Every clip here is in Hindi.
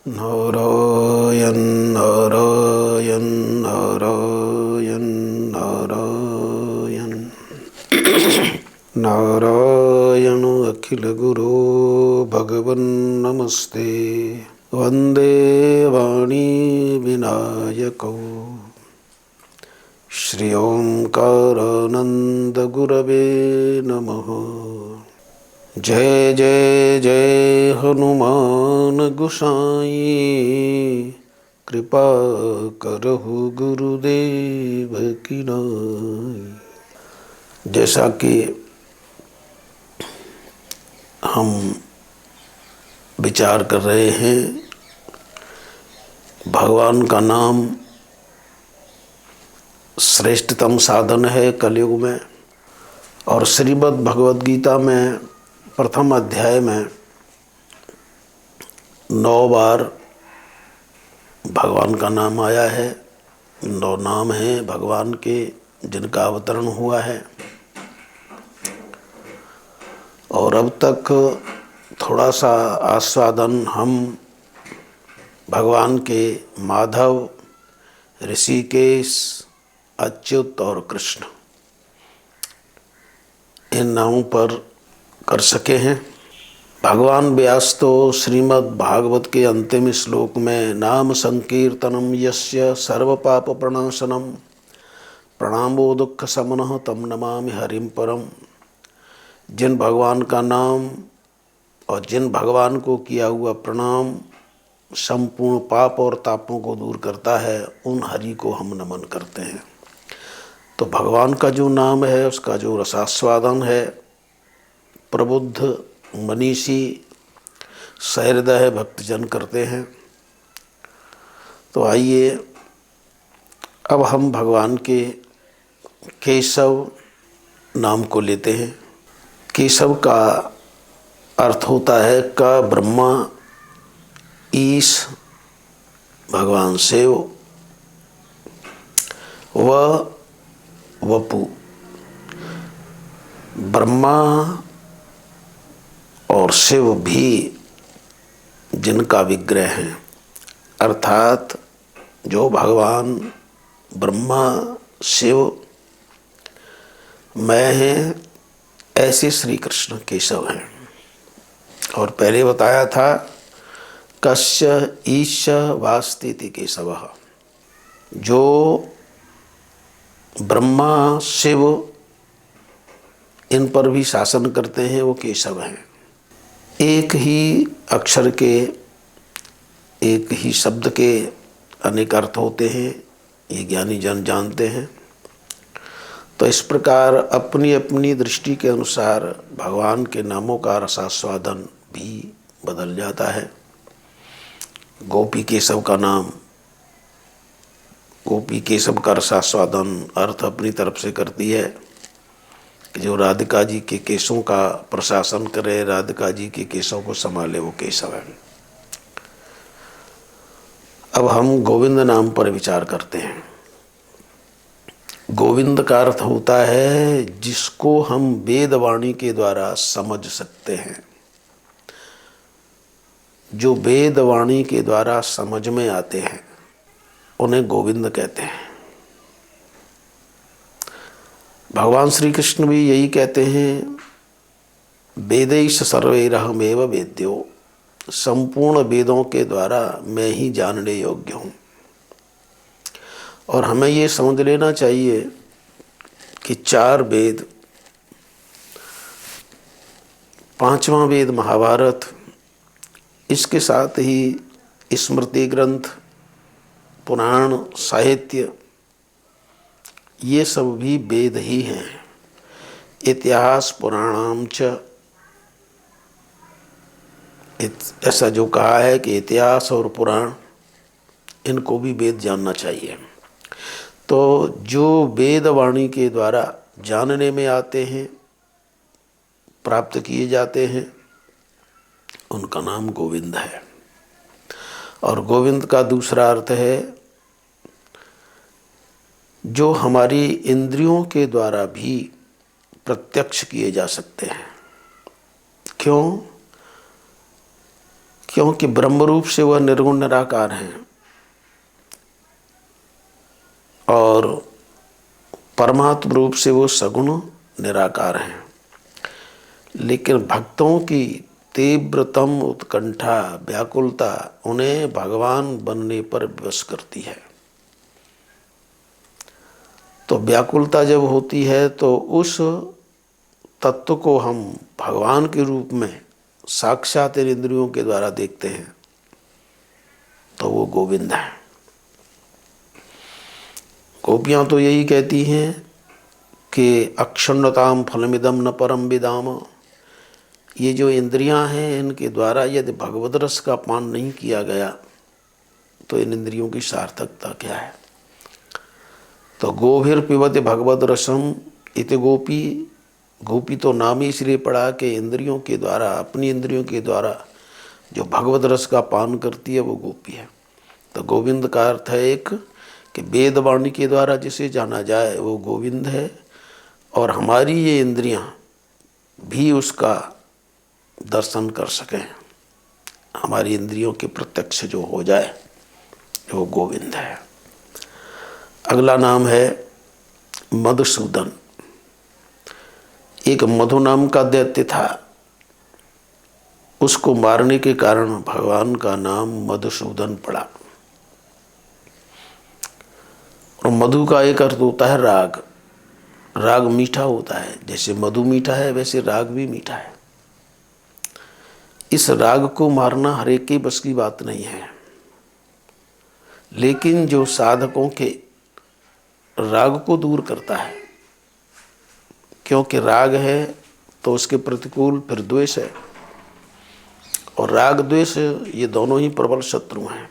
नारायण नारायण नारायण नारायण नारायण अखिल गुरु भगवन् नमस्ते वंदे वाणी विनायकौ श्री ओंकारानंद गुरवे नमः। जय जय जय हनुमान गोसाई कृपा करहु गुरुदेव की नाई। जैसा कि हम विचार कर रहे हैं, भगवान का नाम श्रेष्ठतम साधन है कलयुग में। और श्रीमद् भगवद गीता में प्रथम अध्याय में 9 बार भगवान का नाम आया है। 9 नाम हैं भगवान के जिनका अवतरण हुआ है। और अब तक थोड़ा सा आस्वादन हम भगवान के माधव, ऋषिकेश, अच्युत और कृष्ण इन नामों पर कर सके हैं। भगवान व्यास तो श्रीमद् भागवत के अंतिम श्लोक में नाम संकीर्तनम यस्य सर्व पाप प्रणाशनम प्रणामो दुख समनः तम नमामि हरिम परम, जिन भगवान का नाम और जिन भगवान को किया हुआ प्रणाम संपूर्ण पाप और तापों को दूर करता है, उन हरि को हम नमन करते हैं। तो भगवान का जो नाम है उसका जो रसास्वादन है, प्रबुद्ध मनीषी सहृदय भक्तजन करते हैं। तो आइए अब हम भगवान के केशव नाम को लेते हैं। केशव का अर्थ होता है क ब्रह्मा, ईश भगवान शिव, व वपु ब्रह्मा और शिव भी जिनका विग्रह है, अर्थात जो भगवान ब्रह्मा शिव मैं हैं, ऐसे श्री कृष्ण केशव हैं। और पहले बताया था कस्य ईश वास्तीति केशवः, जो ब्रह्मा शिव इन पर भी शासन करते हैं वो केशव हैं। एक ही अक्षर के, एक ही शब्द के अनेक अर्थ होते हैं, ये ज्ञानी जन जानते हैं। तो इस प्रकार अपनी अपनी दृष्टि के अनुसार भगवान के नामों का रसास्वादन भी बदल जाता है। गोपी केशव का नाम, गोपी केशव का रसास्वादन अर्थ अपनी तरफ से करती है कि जो राधिका जी के केशों का प्रशासन करे, राधिका जी के केशों को संभाले, वो केशव है। अब हम गोविंद नाम पर विचार करते हैं। गोविंद का अर्थ होता है जिसको हम वेदवाणी के द्वारा समझ सकते हैं, जो वेदवाणी के द्वारा समझ में आते हैं, उन्हें गोविंद कहते हैं। भगवान श्री कृष्ण भी यही कहते हैं, वेदैश्च सर्वैरहमेव वेद्यो, संपूर्ण वेदों के द्वारा मैं ही जानने योग्य हूँ। और हमें ये समझ लेना चाहिए कि 4 वेद, 5वां वेद महाभारत, इसके साथ ही स्मृति ग्रंथ, पुराण, साहित्य, ये सब भी वेद ही हैं। इतिहास पुराणाम च, ऐसा जो कहा है कि इतिहास और पुराण, इनको भी वेद जानना चाहिए। तो जो वेदवाणी के द्वारा जानने में आते हैं, प्राप्त किए जाते हैं, उनका नाम गोविंद है। और गोविंद का दूसरा अर्थ है जो हमारी इंद्रियों के द्वारा भी प्रत्यक्ष किए जा सकते हैं। क्यों? क्योंकि ब्रह्म रूप से वह निर्गुण निराकार हैं और परमात्म रूप से वो सगुण निराकार हैं। लेकिन भक्तों की तीव्रतम उत्कंठा व्याकुलता उन्हें भगवान बनने पर विवश करती है। तो व्याकुलता जब होती है तो उस तत्व को हम भगवान के रूप में साक्षात इंद्रियों के द्वारा देखते हैं, तो वो गोविंद है। गोपियाँ तो यही कहती हैं कि अक्षुण्णताम फलमिदम न परम विदाम। ये जो इंद्रियां हैं इनके द्वारा यदि भगवद रस का पान नहीं किया गया तो इन इंद्रियों की सार्थकता क्या है। तो गोभिर पिबत भगवद रसम इत गोपी। गोपी तो नाम ही इसलिए पड़ा कि इंद्रियों के द्वारा, अपनी इंद्रियों के द्वारा जो भगवद रस का पान करती है वो गोपी है। तो गोविंद का अर्थ है एक कि वेद वाणी के द्वारा जिसे जाना जाए वो गोविंद है, और हमारी ये इंद्रियां भी उसका दर्शन कर सकें, हमारी इंद्रियों के प्रत्यक्ष जो हो जाए वो गोविंद है। अगला नाम है मधुसूदन। एक मधु नाम का दैत्य था, उसको मारने के कारण भगवान का नाम मधुसूदन पड़ा। और मधु का एक अर्थ होता है राग। राग मीठा होता है, जैसे मधु मीठा है वैसे राग भी मीठा है। इस राग को मारना हर एक की बस की बात नहीं है, लेकिन जो साधकों के राग को दूर करता है, क्योंकि राग है तो उसके प्रतिकूल फिर द्वेष है, और राग द्वेष ये दोनों ही प्रबल शत्रु हैं।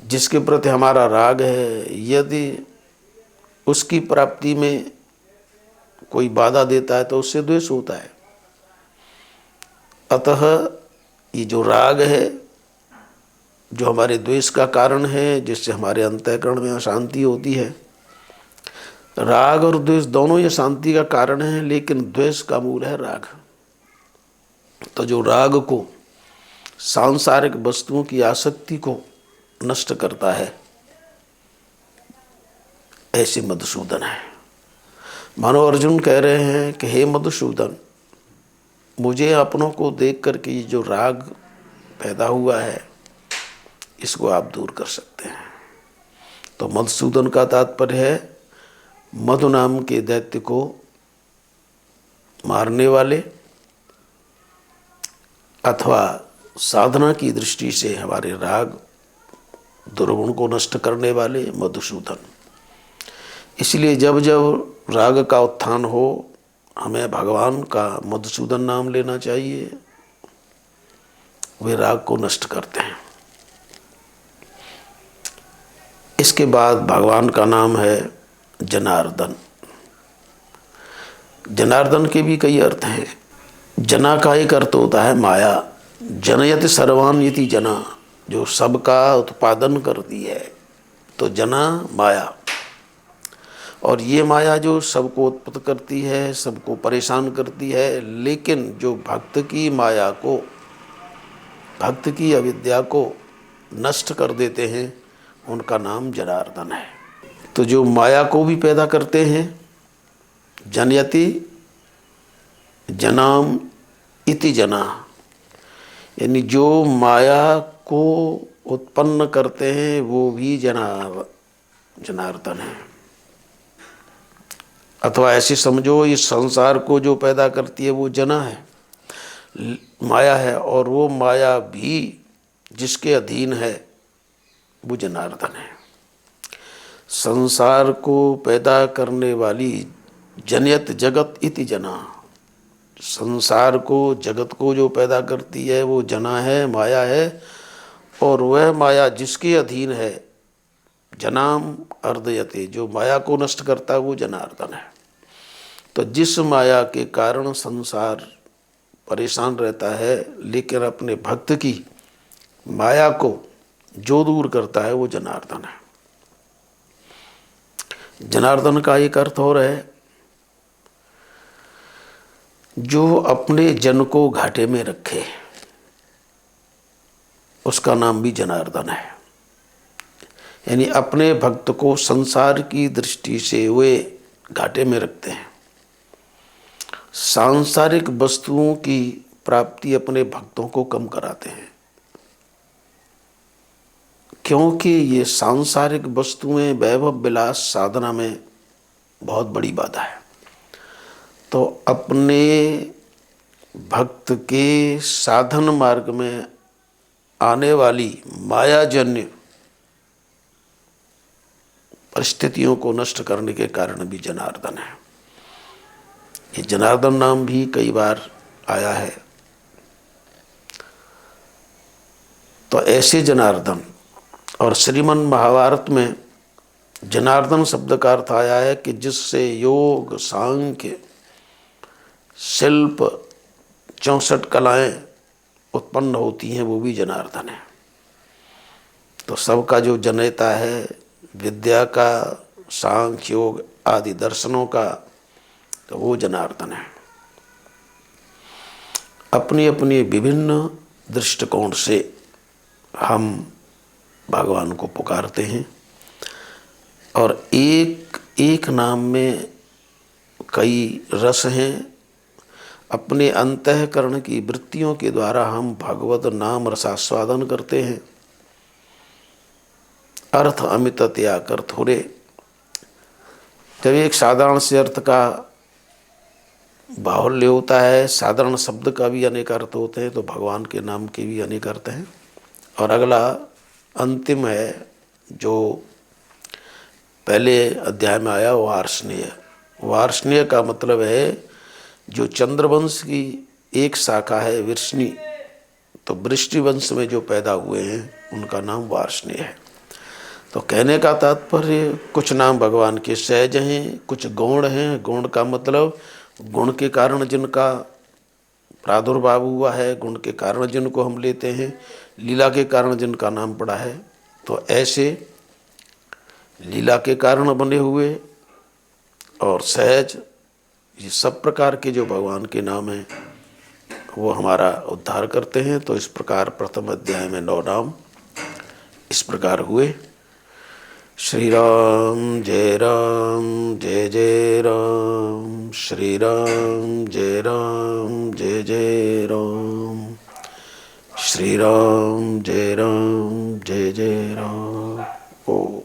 जिसके प्रति हमारा राग है, यदि उसकी प्राप्ति में कोई बाधा देता है तो उससे द्वेष होता है। अतः ये जो राग है, जो हमारे द्वेष का कारण है, जिससे हमारे अंतःकरण में अशांति होती है, राग और द्वेष दोनों ये शांति का कारण है, लेकिन द्वेष का मूल है राग। तो जो राग को, सांसारिक वस्तुओं की आसक्ति को नष्ट करता है, ऐसे मधुसूदन है। मानो अर्जुन कह रहे हैं कि हे मधुसूदन, मुझे अपनों को देख करके ये जो राग पैदा हुआ है इसको आप दूर कर सकते हैं। तो मधुसूदन का तात्पर्य है मधु नाम के दैत्य को मारने वाले, अथवा साधना की दृष्टि से हमारे राग दुर्गुण को नष्ट करने वाले मधुसूदन। इसलिए जब जब राग का उत्थान हो, हमें भगवान का मधुसूदन नाम लेना चाहिए, वे राग को नष्ट करते हैं। इसके बाद भगवान का नाम है जनार्दन। जनार्दन के भी कई अर्थ हैं। जना का एक अर्थ होता है माया। जनयत सर्वान इति जना, जो सबका उत्पादन करती है, तो जना माया। और ये माया जो सबको उत्पन्न करती है, सबको परेशान करती है, लेकिन जो भक्त की माया को, भक्त की अविद्या को नष्ट कर देते हैं, उनका नाम जनार्दन है। तो जो माया को भी पैदा करते हैं, जनयति जनाम इति जना, यानी जो माया को उत्पन्न करते हैं वो भी जनार्दन है। अथवा ऐसे समझो, इस संसार को जो पैदा करती है वो जना है, माया है, और वो माया भी जिसके अधीन है वो जनार्दन है। संसार को पैदा करने वाली जनयत जगत इति जना, संसार को, जगत को जो पैदा करती है वो जना है, माया है, और वह माया जिसके अधीन है, जनाम अर्दयते, जो माया को नष्ट करता है वो जनार्दन है। तो जिस माया के कारण संसार परेशान रहता है, लेकिन अपने भक्त की माया को जो दूर करता है वो जनार्दन है। जनार्दन का एक अर्थ और है, जो अपने जन को घाटे में रखे। उसका नाम भी जनार्दन है। यानी अपने भक्त को संसार की दृष्टि से वे घाटे में रखते हैं। सांसारिक वस्तुओं की प्राप्ति अपने भक्तों को कम कराते हैं, क्योंकि ये सांसारिक वस्तुएं वैभव विलास साधना में बहुत बड़ी बाधा है। तो अपने भक्त के साधन मार्ग में आने वाली मायाजन्य परिस्थितियों को नष्ट करने के कारण भी जनार्दन है। ये जनार्दन नाम भी कई बार आया है। तो ऐसे जनार्दन, और श्रीमन महाभारत में जनार्दन शब्द का अर्थ आया है कि जिससे योग, सांख्य, शिल्प, 64 कलाएं उत्पन्न होती हैं, वो भी जनार्दन है। तो सबका जो जनयता है, विद्या का, सांख्य, योग आदि दर्शनों का, तो वो जनार्दन है। अपनी अपनी विभिन्न दृष्टिकोण से हम भगवान को पुकारते हैं, और एक एक नाम में कई रस हैं। अपने अंतःकरण की वृत्तियों के द्वारा हम भगवत नाम रसास्वादन करते हैं। अर्थ अमित त्या कर थोरे। जब एक साधारण से अर्थ का बाहुल्य होता है, साधारण शब्द का भी अनेक अर्थ होते हैं, तो भगवान के नाम के भी अनेक अर्थ हैं। और अगला अंतिम है जो पहले अध्याय में आया, वार्ष्णेय। वार्ष्णेय का मतलब है जो चंद्रवंश की एक शाखा है वृष्णि, तो वृष्टि वंश में जो पैदा हुए हैं उनका नाम वार्ष्णेय है। तो कहने का तात्पर्य कुछ नाम भगवान के सहज हैं, कुछ गौण हैं। गौण का मतलब गुण के कारण जिनका प्रादुर्भाव हुआ है, गुण के कारण जिनको हम लेते हैं, लीला के कारण जिनका नाम पड़ा है। तो ऐसे लीला के कारण बने हुए और सहज, ये सब प्रकार के जो भगवान के नाम हैं वो हमारा उद्धार करते हैं। तो इस प्रकार प्रथम अध्याय में 9 नाम इस प्रकार हुए। श्री राम जय जय राम, श्री राम जय जय राम, श्री राम जय जय राम। ओ